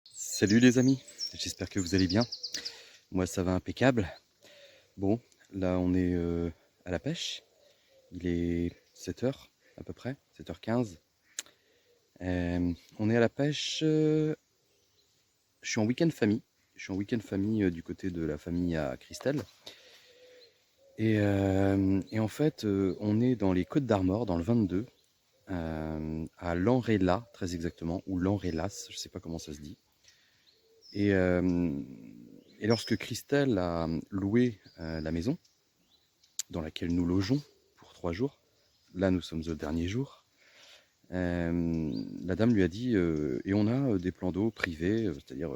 Salut les amis, j'espère que vous allez bien. Moi ça va impeccable. Bon, là on est à la pêche. Il est 7h à peu près, 7h15. On est à la pêche. Je suis en week-end famille. Je suis en week-end famille du côté de la famille à Christelle. Et en fait, on est dans les Côtes d'Armor, dans le 22, à Lanrella très exactement, ou Lanrelas, je sais pas comment ça se dit. Et, euh, et lorsque Christelle a loué la maison dans laquelle nous logeons pour 3 jours, là nous sommes au dernier jour, la dame lui a dit et on a des plans d'eau privés, c'est-à-dire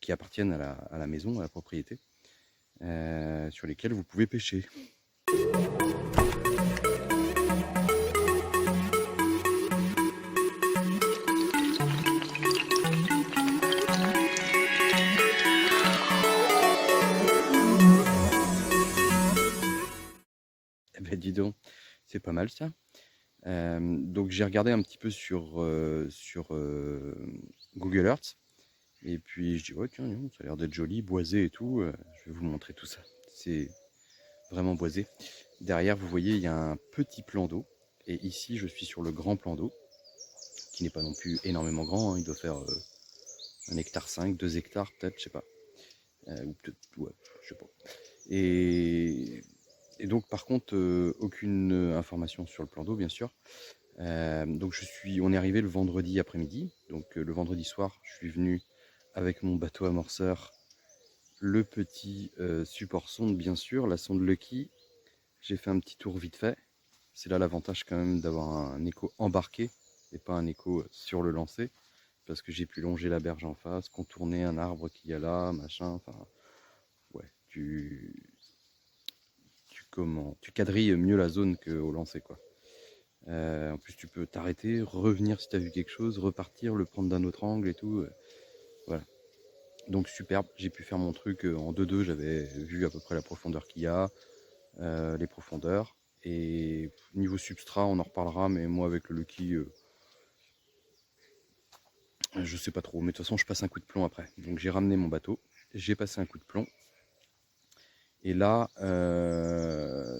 qui appartiennent à la maison, à la propriété, sur lesquels vous pouvez pêcher. Eh ben dis donc, c'est pas mal ça. Donc j'ai regardé un petit peu sur Google Earth. Et puis je dis, ouais, tiens, ça a l'air d'être joli, boisé et tout. Je vais vous montrer tout ça. C'est vraiment boisé. Derrière, vous voyez, il y a un petit plan d'eau. Et ici, je suis sur le grand plan d'eau, qui n'est pas non plus énormément grand, hein. Il doit faire 1,5 hectare, 2 hectares peut-être, je sais pas. Ou peut-être, ouais, je sais pas. Et, et donc, par contre, aucune information sur le plan d'eau, bien sûr. Donc, on est arrivé le vendredi après-midi. Donc, le vendredi soir, je suis venu avec mon bateau amorceur, le petit support sonde, bien sûr, la sonde Lucky. J'ai fait un petit tour vite fait. C'est là l'avantage quand même d'avoir un écho embarqué et pas un écho sur le lancer, parce que j'ai pu longer la berge en face, contourner un arbre qu'il y a là, machin. Enfin, ouais, tu quadrilles mieux la zone qu'au lancer, quoi. En plus, tu peux t'arrêter, revenir si tu as vu quelque chose, repartir, le prendre d'un autre angle et tout. Voilà. Donc superbe, j'ai pu faire mon truc en 2-2, j'avais vu à peu près la profondeur qu'il y a, les profondeurs. Et niveau substrat, on en reparlera, mais moi avec le Lucky, je sais pas trop. Mais de toute façon, je passe un coup de plomb après. Donc j'ai ramené mon bateau, j'ai passé un coup de plomb. Et là,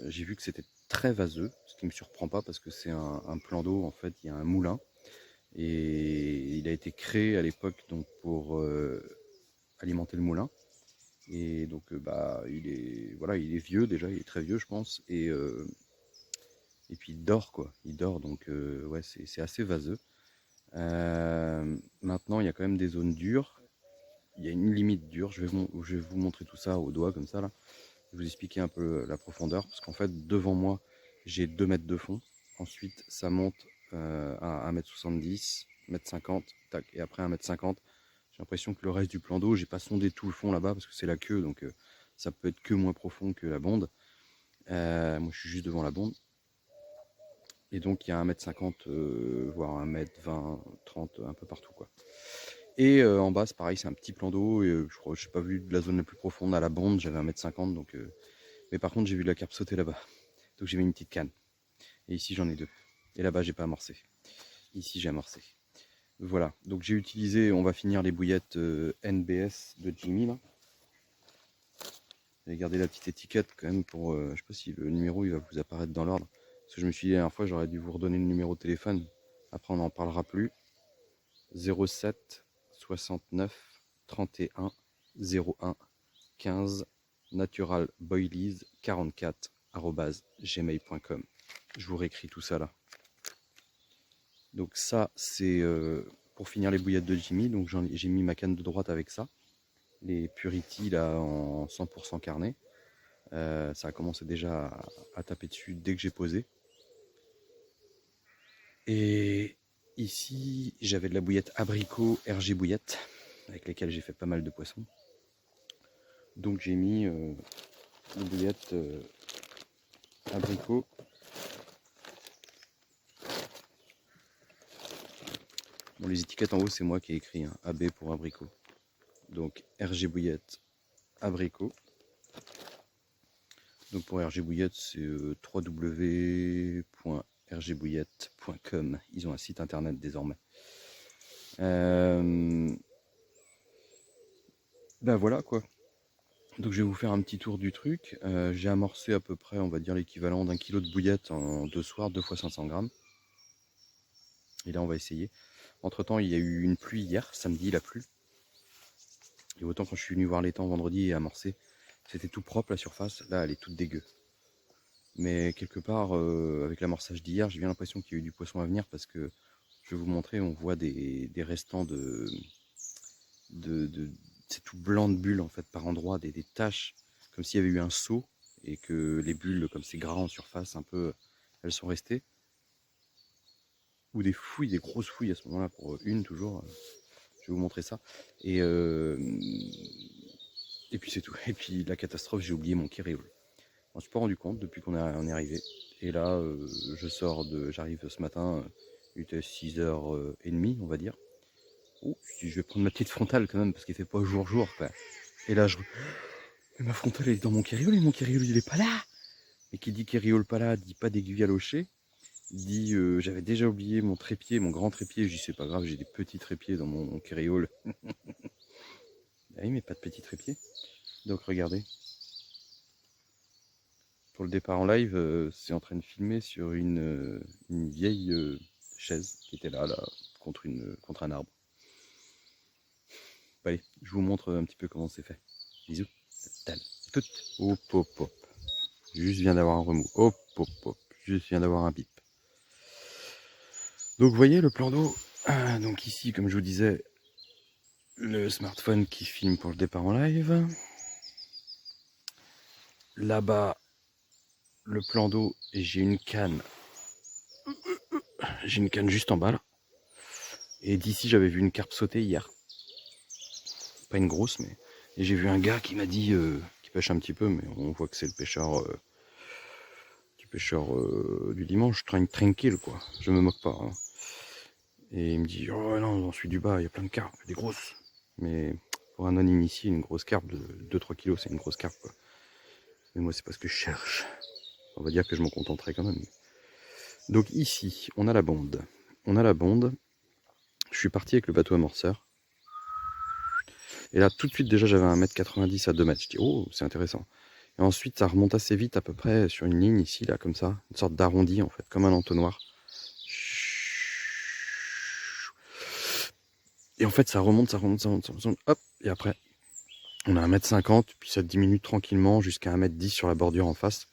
j'ai vu que c'était très vaseux, ce qui me surprend pas parce que c'est un plan d'eau, en fait, il y a un moulin. Et il a été créé à l'époque donc pour alimenter le moulin. Et donc bah il est vieux déjà, il est très vieux je pense. Et puis il dort quoi, il dort donc ouais c'est assez vaseux. Maintenant il y a quand même des zones dures, il y a une limite dure, je vais vous montrer tout ça au doigt comme ça là. Je vais vous expliquer un peu la profondeur parce qu'en fait devant moi j'ai 2 mètres de fond, ensuite ça monte à 1,70 m, 1,50 m, tac, et après 1,50 m. J'ai l'impression que le reste du plan d'eau, j'ai pas sondé tout le fond là-bas parce que c'est la queue, donc ça peut être que moins profond que la bonde. Moi je suis juste devant la bonde. Et donc il y a 1,50 m, voire 1,20 m, 30 un peu partout quoi. Et en bas c'est pareil, c'est un petit plan d'eau. Et je crois, j'ai pas vu de la zone la plus profonde à la bonde, j'avais 1,50 m donc. Mais par contre j'ai vu de la carpe sauter là-bas. Donc j'ai mis une petite canne. Et ici j'en ai 2. Et là-bas j'ai pas amorcé. Ici j'ai amorcé. Voilà, donc j'ai utilisé, on va finir les bouillettes NBS de Jimmy là. J'ai gardé la petite étiquette quand même pour, je sais pas si le numéro il va vous apparaître dans l'ordre. Parce que je me suis dit la dernière fois j'aurais dû vous redonner le numéro de téléphone. Après on n'en parlera plus. 07 69 31 01 15 naturalboilies 44 @gmail.com. Je vous réécris tout ça là. Donc ça c'est pour finir les bouillettes de Jimmy. Donc j'ai mis ma canne de droite avec ça. Les Purity là en 100% carnet. Ça a commencé déjà à taper dessus dès que j'ai posé. Et ici, j'avais de la bouillette abricot RG bouillette, avec lesquelles j'ai fait pas mal de poissons. Donc j'ai mis une bouillette abricot. Bon, les étiquettes en haut, c'est moi qui ai écrit, hein, AB pour abricot. Donc RG bouillette abricot. Donc pour RG bouillette, c'est www.rgbouillette.com. Ils ont un site internet désormais. Bah voilà quoi. Donc je vais vous faire un petit tour du truc. J'ai amorcé à peu près, on va dire, l'équivalent d'un kilo de bouillette en 2 soirs, 2 fois 500 grammes. Et là on va essayer. Entre temps il y a eu une pluie hier, samedi il a plu. Et autant quand je suis venu voir l'étang vendredi et amorcer, c'était tout propre la surface. Là elle est toute dégueu. Mais quelque part, avec l'amorçage d'hier, j'ai bien l'impression qu'il y a eu du poisson à venir parce que je vais vous montrer, on voit des restants de c'est tout blanc de bulles en fait par endroits, des taches, comme s'il y avait eu un seau et que les bulles, comme c'est gras en surface, un peu, elles sont restées. Ou des fouilles, des grosses fouilles à ce moment-là, pour une toujours. Je vais vous montrer ça. Et, et puis c'est tout. Et puis la catastrophe, j'ai oublié mon Kirill. Je ne me suis pas rendu compte depuis qu'on est arrivé. Et là, j'arrive ce matin, il était 6h30, on va dire. Oh, je vais prendre ma petite frontale quand même, parce qu'il fait pas jour, quoi. Et là, ma frontale est dans mon Kériol, et mon Kériol, il est pas là. Et qui dit Kériol pas là, dit pas d'aiguille à locher. Dit, j'avais déjà oublié mon trépied, mon grand trépied. Je dis, c'est pas grave, j'ai des petits trépieds dans mon Kériol. Ah oui, mais pas de petits trépieds. Donc regardez. Pour le départ en live, c'est en train de filmer sur une vieille chaise qui était là contre un arbre. Allez, je vous montre un petit peu comment c'est fait. Bisous. Tout. Hop, hop, hop. Juste viens d'avoir un remous. Hop, hop, hop. Juste viens d'avoir un bip. Donc vous voyez le plan d'eau. Donc ici, comme je vous disais, le smartphone qui filme pour le départ en live. Là-bas, le plan d'eau, et j'ai une canne. J'ai une canne juste en bas là. Et d'ici, j'avais vu une carpe sauter hier. Pas une grosse, mais. Et j'ai vu un gars qui m'a dit, qui pêche un petit peu, mais on voit que c'est le pêcheur, du dimanche, tranquille quoi. Je me moque pas. Hein. Et il me dit, oh non, j'en suis du bas, il y a plein de carpes, des grosses. Mais pour un non-initié, une grosse carpe de 2-3 kilos, c'est une grosse carpe quoi. Mais moi, c'est pas ce que je cherche. On va dire que je m'en contenterai quand même. Donc ici, on a la bonde. Je suis parti avec le bateau amorceur. Et là, tout de suite, déjà, j'avais 1,90 m à 2 mètres. Je dis, oh, c'est intéressant. Et ensuite, ça remonte assez vite, à peu près sur une ligne ici, là, comme ça. Une sorte d'arrondi, en fait, comme un entonnoir. Et en fait, ça remonte. Hop, et après, on a 1,50 m, puis ça diminue tranquillement jusqu'à 1,10 m sur la bordure en face.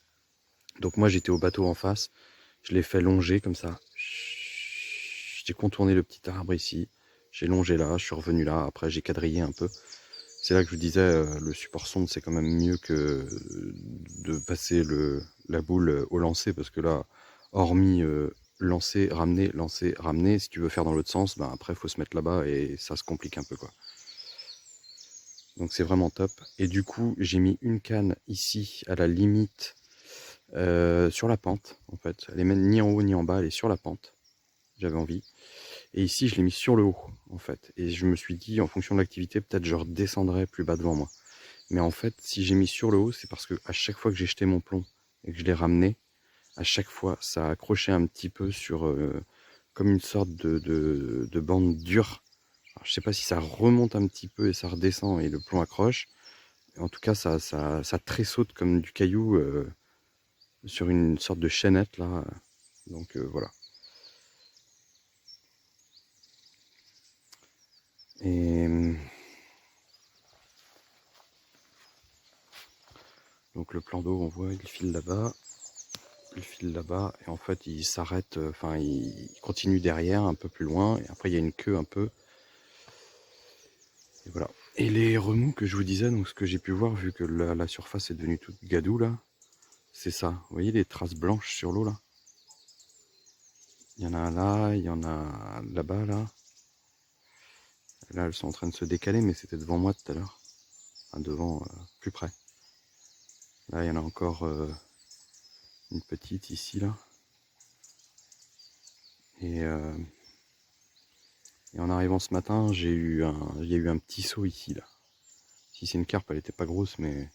Donc moi, j'étais au bateau en face. Je l'ai fait longer comme ça. J'ai contourné le petit arbre ici. J'ai longé là, je suis revenu là. Après, j'ai quadrillé un peu. C'est là que je vous disais, le support sonde, c'est quand même mieux que de passer la boule au lancer. Parce que là, hormis lancer, ramener, si tu veux faire dans l'autre sens, ben après, il faut se mettre là-bas et ça se complique un peu, quoi. Donc c'est vraiment top. Et du coup, j'ai mis une canne ici, à la limite, sur la pente, en fait. Elle est même ni en haut ni en bas, elle est sur la pente. J'avais envie. Et ici, je l'ai mis sur le haut, en fait. Et je me suis dit, en fonction de l'activité, peut-être je redescendrai plus bas devant moi. Mais en fait, si j'ai mis sur le haut, c'est parce que à chaque fois que j'ai jeté mon plomb et que je l'ai ramené, à chaque fois, ça a accroché un petit peu sur comme une sorte de bande dure. Alors, je sais pas si ça remonte un petit peu et ça redescend et le plomb accroche. En tout cas, ça tressaute comme du caillou sur une sorte de chaînette là. Donc voilà. Et donc le plan d'eau, on voit, il file là-bas, et en fait il s'arrête, enfin il continue derrière un peu plus loin, et après il y a une queue un peu. Et voilà. Et les remous que je vous disais, donc ce que j'ai pu voir, vu que la surface est devenue toute gadou là, c'est ça. Vous voyez les traces blanches sur l'eau là? Il y en a un là, il y en a là-bas là. Là elles sont en train de se décaler, mais c'était devant moi tout à l'heure. Enfin devant, plus près. Là il y en a encore une petite ici là. Et en arrivant ce matin, il y a eu un petit saut ici là. Si c'est une carpe, elle était pas grosse, mais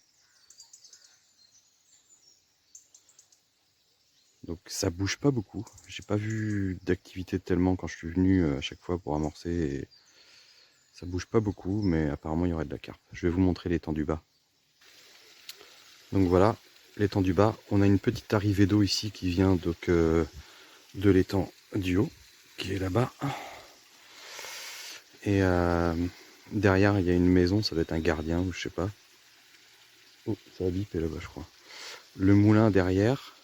donc ça bouge pas beaucoup. J'ai pas vu d'activité tellement quand je suis venu à chaque fois pour amorcer. Et Ça bouge pas beaucoup, mais apparemment il y aurait de la carpe. Je vais vous montrer l'étang du bas. Donc voilà, l'étang du bas. On a une petite arrivée d'eau ici qui vient donc de l'étang du haut, qui est là-bas. Et derrière, il y a une maison, ça doit être un gardien ou je sais pas. Oh, ça va biper là-bas, je crois. Le moulin derrière.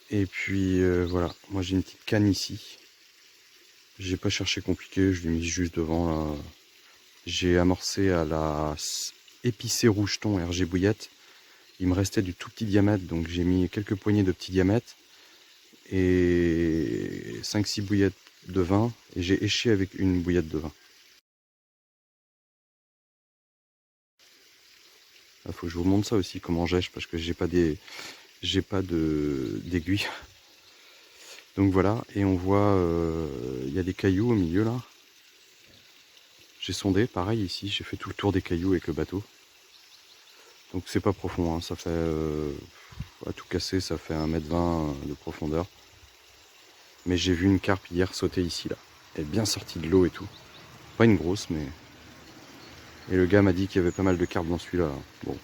Et puis voilà, moi j'ai une petite canne ici. J'ai pas cherché compliqué, je l'ai mis juste devant là. J'ai amorcé à la épicée rouge thon RG Bouillette. Il me restait du tout petit diamètre, donc j'ai mis quelques poignées de petits diamètres et 5-6 bouillettes de vin, et j'ai éché avec une bouillette de vin. Il faut que je vous montre ça aussi, comment j'èche, parce que j'ai pas d'aiguille. Donc voilà, et on voit, il y a des cailloux au milieu là. J'ai sondé, pareil ici, j'ai fait tout le tour des cailloux avec le bateau. Donc c'est pas profond, hein. Ça fait, à tout casser, ça fait 1,20 m de profondeur. Mais j'ai vu une carpe hier sauter ici là. Elle est bien sortie de l'eau et tout. Pas une grosse, mais... Et le gars m'a dit qu'il y avait pas mal de carpes dans celui-là. Bon.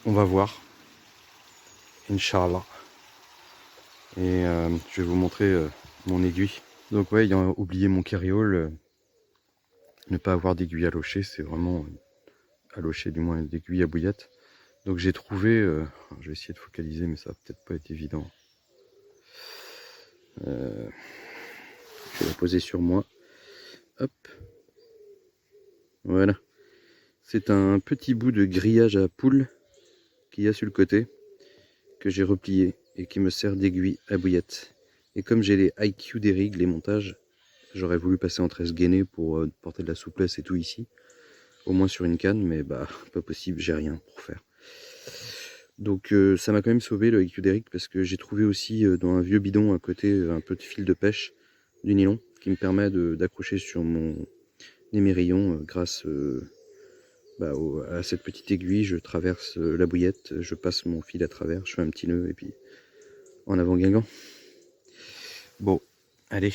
On va voir. Inch'Allah. Et je vais vous montrer mon aiguille. Donc ouais, ayant oublié mon carriole, ne pas avoir d'aiguille à locher, c'est vraiment... à locher du moins d'aiguille à bouillette. Donc j'ai trouvé... je vais essayer de focaliser, mais ça va peut-être pas être évident. Je vais la poser sur moi. Hop. Voilà. C'est un petit bout de grillage à poule qu'il y a sur le côté, que j'ai replié et qui me sert d'aiguille à bouillette. Et comme j'ai les IQ des rigs, les montages, j'aurais voulu passer en 13 gainés pour porter de la souplesse et tout ici, au moins sur une canne, mais bah pas possible, j'ai rien pour faire. Donc ça m'a quand même sauvé le IQ des rigs, parce que j'ai trouvé aussi dans un vieux bidon à côté un peu de fil de pêche du nylon qui me permet d'accrocher sur mon émerillon grâce à cette petite aiguille. Je traverse la bouillette, je passe mon fil à travers, je fais un petit nœud et puis en avant Guingamp. Bon, allez,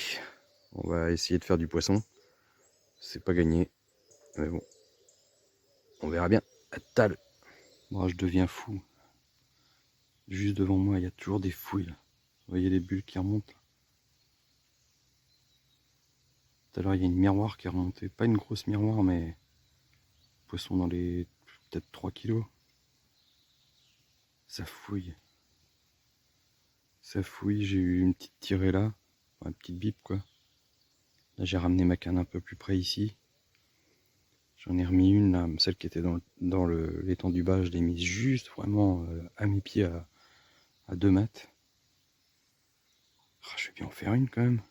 on va essayer de faire du poisson. C'est pas gagné, mais bon, on verra bien. À tout à l'heure. Bon, je deviens fou. Juste devant moi, il y a toujours des fouilles. Là. Vous voyez les bulles qui remontent là. Tout à l'heure, il y a une miroir qui est remontée. Pas une grosse miroir, mais poisson dans les peut-être 3 kilos. Ça fouille. Ça fouille, j'ai eu une petite tirée là. Enfin, une petite bip quoi. Là, j'ai ramené ma canne un peu plus près ici. J'en ai remis une là, celle qui était dans l'étang du bas, je l'ai mise juste vraiment à mes pieds à 2 mètres. Ah, je vais bien en faire une quand même.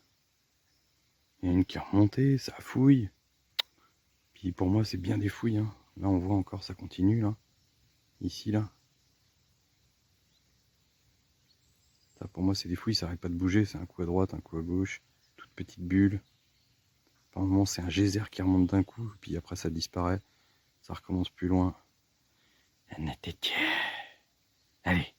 Il y a une qui est remontée, ça fouille. Puis pour moi c'est bien des fouilles. Hein. Là on voit encore, ça continue là. Ici là. Ça, pour moi c'est des fouilles, ça arrête pas de bouger. C'est un coup à droite, un coup à gauche. Toute petite bulle. Par moment c'est un geyser qui remonte d'un coup. Puis après ça disparaît. Ça recommence plus loin. Allez. Allez.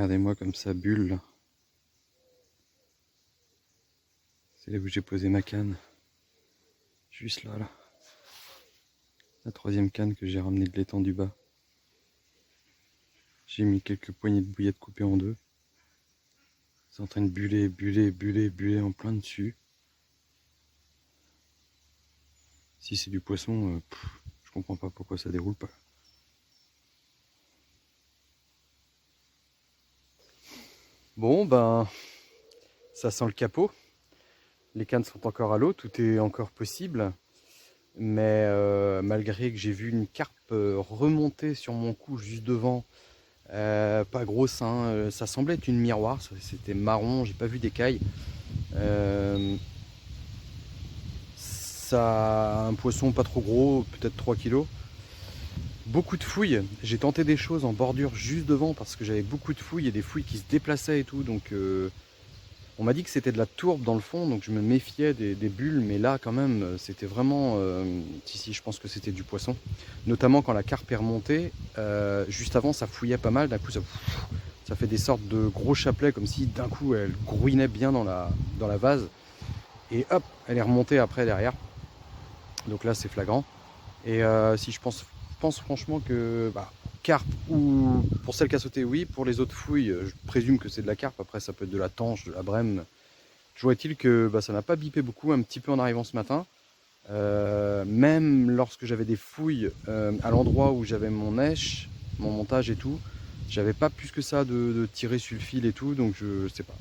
Regardez-moi comme ça bulle. C'est là où j'ai posé ma canne. Juste là, là. La troisième canne que j'ai ramenée de l'étang du bas. J'ai mis quelques poignées de bouillettes coupées en deux. C'est en train de buller, buller, buller, buller en plein dessus. Si c'est du poisson, je comprends pas pourquoi ça déroule pas. Bon, ben, ça sent le capot. Les cannes sont encore à l'eau, tout est encore possible. Mais malgré que j'ai vu une carpe remonter sur mon cou juste devant, pas grosse, hein, ça semblait être une miroir, c'était marron, j'ai pas vu d'écailles. Ça a un poisson pas trop gros, peut-être 3 kilos. Beaucoup de fouilles, j'ai tenté des choses en bordure juste devant parce que j'avais beaucoup de fouilles et des fouilles qui se déplaçaient et tout, donc on m'a dit que c'était de la tourbe dans le fond, donc je me méfiais des bulles, mais là quand même c'était vraiment, si je pense que c'était du poisson, notamment quand la carpe est remontée, juste avant ça fouillait pas mal, d'un coup ça fait des sortes de gros chapelets comme si d'un coup elle grouinait bien dans la vase, et hop, elle est remontée après derrière, donc là c'est flagrant. Et si je pense franchement que carpe, ou pour celle qui a sauté, oui, pour les autres fouilles, je présume que c'est de la carpe, après ça peut être de la tanche, de la brème. Toujours est-il que ça n'a pas bipé beaucoup, un petit peu en arrivant ce matin. Même lorsque j'avais des fouilles à l'endroit où j'avais mon èche, mon montage et tout, j'avais pas plus que ça de tirer sur le fil et tout, donc je sais pas.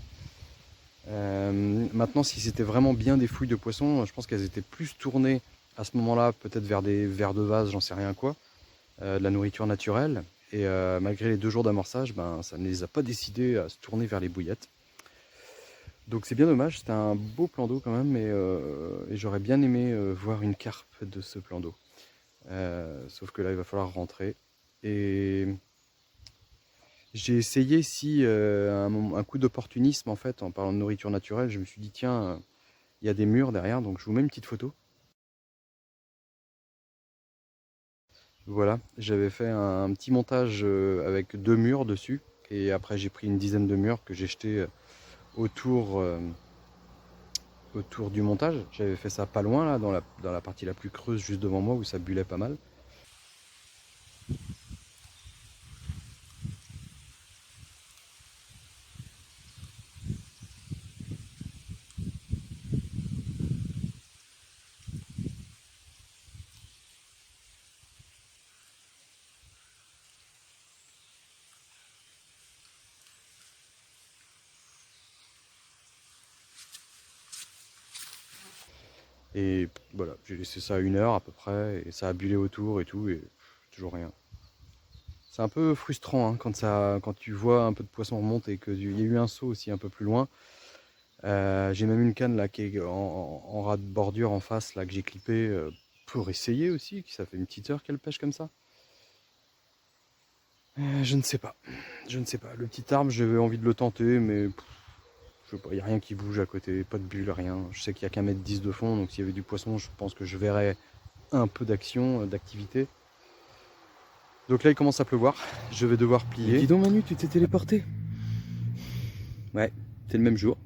Maintenant, si c'était vraiment bien des fouilles de poisson, je pense qu'elles étaient plus tournées à ce moment-là, peut-être vers des vers de vase, j'en sais rien quoi, de la nourriture naturelle. Et malgré les 2 jours d'amorçage, ça ne les a pas décidés à se tourner vers les bouillettes. Donc c'est bien dommage, c'était un beau plan d'eau quand même, et j'aurais bien aimé voir une carpe de ce plan d'eau. Sauf que là, il va falloir rentrer. Et j'ai essayé un coup d'opportunisme en fait, en parlant de nourriture naturelle, je me suis dit tiens, il y a des murs derrière, donc je vous mets une petite photo. Voilà, j'avais fait un petit montage avec 2 murs dessus, et après j'ai pris une dizaine de murs que j'ai jetés autour, autour du montage. J'avais fait ça pas loin là, dans la partie la plus creuse juste devant moi où ça bullait pas mal. Et voilà, j'ai laissé ça 1 heure à peu près, et ça a bullé autour et tout, et toujours rien. C'est un peu frustrant hein, quand tu vois un peu de poisson remonter et qu'il y a eu un saut aussi un peu plus loin. J'ai même une canne là qui est en ras de bordure en face là que j'ai clippé pour essayer aussi, ça fait une petite heure qu'elle pêche comme ça. Je ne sais pas, je ne sais pas. Le petit arbre, j'avais envie de le tenter, mais je sais pas, il n'y a rien qui bouge à côté, pas de bulle, rien. Je sais qu'il n'y a qu'1,10 m de fond, donc s'il y avait du poisson, je pense que je verrais un peu d'action, d'activité. Donc là, il commence à pleuvoir, je vais devoir plier. Dis donc Manu, tu t'es téléporté? Ouais, c'est le même jour.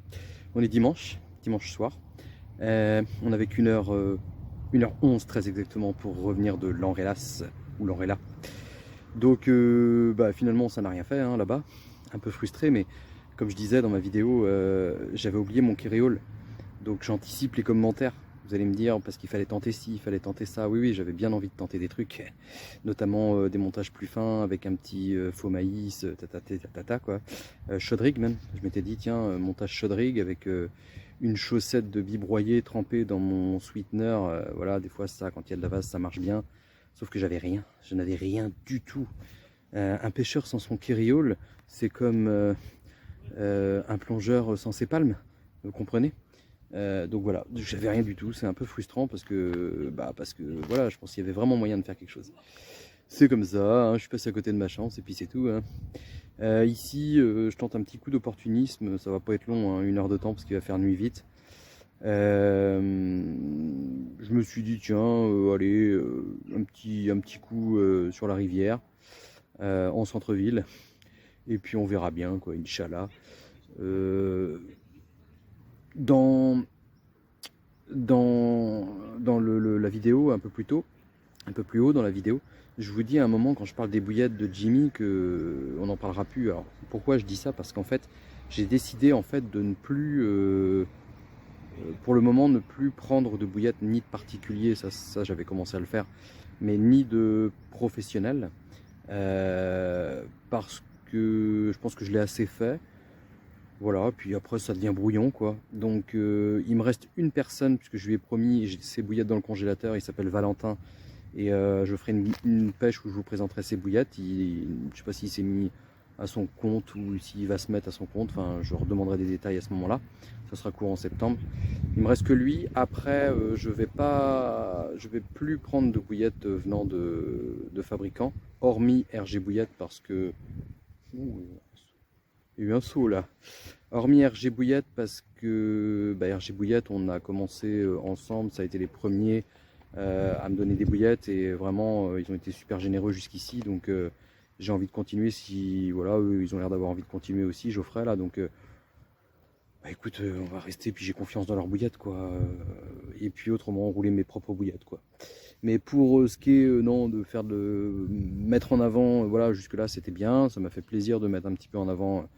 On est dimanche soir. On n'avait qu'une heure, 1h11 très exactement pour revenir de l'Enrélas, ou l'Enréla. Donc finalement ça n'a rien fait hein, là-bas. Un peu frustré, mais comme je disais dans ma vidéo, j'avais oublié mon kéréole. Donc j'anticipe les commentaires. Vous allez me dire, parce qu'il fallait tenter ci, il fallait tenter ça. Oui, oui, j'avais bien envie de tenter des trucs, notamment des montages plus fins avec un petit faux maïs, tatata quoi. Chaudrig même, je m'étais dit, tiens, montage chaudrig avec une chaussette de bibroyé trempée dans mon sweetener. Voilà, des fois ça, quand il y a de la vase, ça marche bien. Sauf que j'avais rien, je n'avais rien du tout. Un pêcheur sans son kéréole, c'est comme un plongeur sans ses palmes, vous comprenez? Donc voilà, j'avais rien du tout, c'est un peu frustrant parce que voilà, je pense qu'il y avait vraiment moyen de faire quelque chose. C'est comme ça, hein, je suis passé à côté de ma chance et puis c'est tout. Hein. Ici, je tente un petit coup d'opportunisme, ça va pas être long, hein, 1 heure de temps parce qu'il va faire nuit vite. Je me suis dit tiens, allez, un petit coup sur la rivière, en centre-ville. Et puis on verra bien, quoi, Inch'Allah. Dans, la vidéo, un peu plus tôt, un peu plus haut dans la vidéo, je vous dis à un moment quand je parle des bouillettes de Jimmy qu'on n'en parlera plus. Alors pourquoi je dis ça? Parce qu'en fait j'ai décidé en fait de ne plus, pour le moment, ne plus prendre de bouillettes ni de particuliers, ça j'avais commencé à le faire, mais ni de professionnels, parce que je pense que je l'ai assez fait. Voilà, puis après ça devient brouillon quoi. Donc il me reste une personne, puisque je lui ai promis, j'ai ses bouillettes dans le congélateur, il s'appelle Valentin. Et je ferai une pêche où je vous présenterai ses bouillettes. Je ne sais pas s'il s'est mis à son compte ou s'il va se mettre à son compte. Enfin, je redemanderai des détails à ce moment-là. Ça sera courant septembre. Il me reste que lui. Après, je vais plus prendre de bouillettes venant de fabricants, hormis RG Bouillettes parce que... Ouh, il y a eu un saut là. Hormis RG Bouillettes parce que RG Bouillettes, on a commencé ensemble. Ça a été les premiers à me donner des bouillettes et vraiment ils ont été super généreux jusqu'ici, donc j'ai envie de continuer. Si voilà, eux ils ont l'air d'avoir envie de continuer aussi, Geoffrey là, donc écoute, on va rester, puis j'ai confiance dans leurs bouillettes quoi, et puis autrement rouler mes propres bouillettes quoi. Mais pour ce qui est non, de faire mettre en avant, voilà, jusque là c'était bien, ça m'a fait plaisir de mettre un petit peu en avant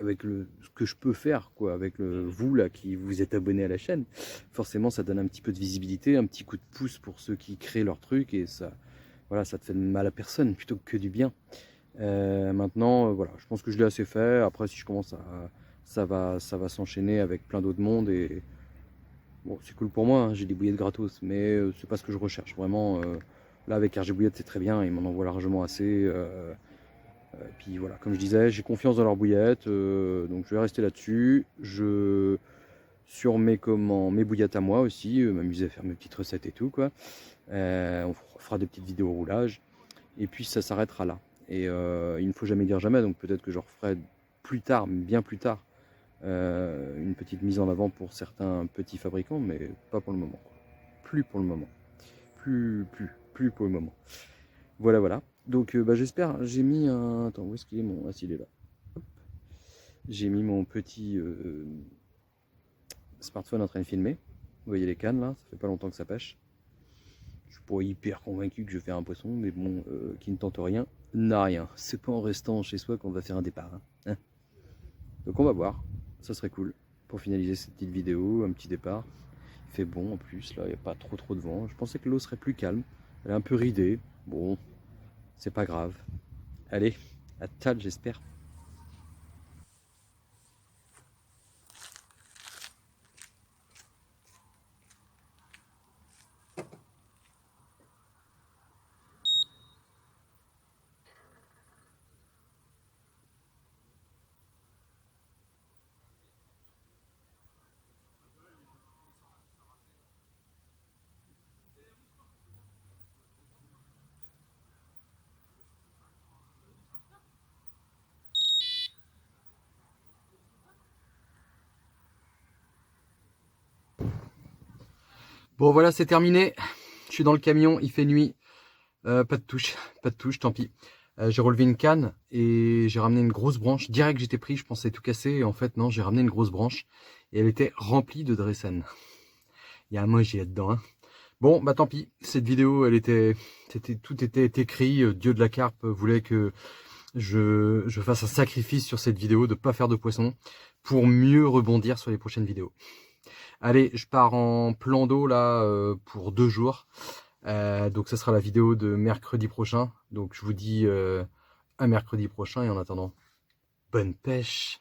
avec ce que je peux faire quoi, avec vous là qui vous êtes abonné à la chaîne. Forcément ça donne un petit peu de visibilité, un petit coup de pouce pour ceux qui créent leur truc, et ça, voilà, ça te fait de mal à personne plutôt que du bien. Maintenant voilà, je pense que je l'ai assez fait. Après si je commence à ça va s'enchaîner avec plein d'autres mondes, et bon c'est cool pour moi, hein, j'ai des bouillettes gratos, mais c'est pas ce que je recherche vraiment. Là avec RG Bouillettes c'est très bien, ils m'en envoient largement assez. Puis voilà, comme je disais, j'ai confiance dans leurs bouillettes, donc je vais rester là-dessus. Sur mes bouillettes à moi aussi, m'amuser à faire mes petites recettes et tout quoi. On fera des petites vidéos roulage, et puis ça s'arrêtera là. Et il ne faut jamais dire jamais, donc peut-être que je referai plus tard, bien plus tard, une petite mise en avant pour certains petits fabricants, mais pas pour le moment, quoi. Plus pour le moment. Plus pour le moment. Voilà. Donc j'espère, j'ai mis un... Attends, où est-ce qu'il est mon... Ah si, il est là. Hop. J'ai mis mon petit smartphone en train de filmer. Vous voyez les cannes là, ça fait pas longtemps que ça pêche. Je suis pas hyper convaincu que je vais faire un poisson, mais bon, qui ne tente rien, n'a rien. C'est pas en restant chez soi qu'on va faire un départ. Hein. Donc on va voir, ça serait cool. Pour finaliser cette petite vidéo, un petit départ. Il fait bon en plus, là, il n'y a pas trop de vent. Je pensais que l'eau serait plus calme. Elle est un peu ridée. Bon, c'est pas grave. Allez, à tal, j'espère. Bon voilà, c'est terminé. Je suis dans le camion, il fait nuit. Pas de touche, tant pis. J'ai relevé une canne et j'ai ramené une grosse branche. Direct j'étais pris, je pensais tout casser. Et en fait non, j'ai ramené une grosse branche et elle était remplie de dressane. Il y a un emoji là-dedans. Hein. Bon, bah tant pis. Cette vidéo, tout était écrit. Dieu de la carpe voulait que je fasse un sacrifice sur cette vidéo de pas faire de poisson pour mieux rebondir sur les prochaines vidéos. Allez, je pars en plan d'eau là pour 2 jours. Donc ça sera la vidéo de mercredi prochain. Donc je vous dis à mercredi prochain, et en attendant, bonne pêche.